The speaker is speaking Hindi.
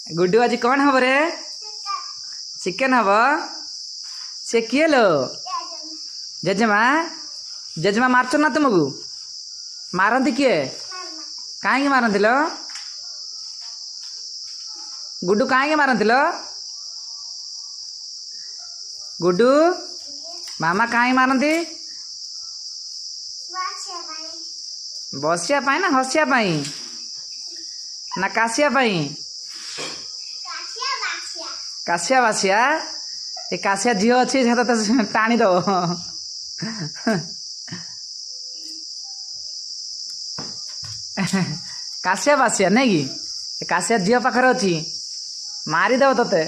गुड्डू आज कौन हम रे? चिकेन हम से किए लो जेजेमा जेजेमा मारच ना तुमको मारती किए कहीं मारती लो गुड्डू कहीं मारती लो गुड्डू मामा कहीं मारती बसिया ना हसिया ना कासिया कासिया बासिया ये कासिया झील अच्छी टाणी दब कासिया बासिया नहीं कि कासिया झील पाखे अच्छी मारिदेव ते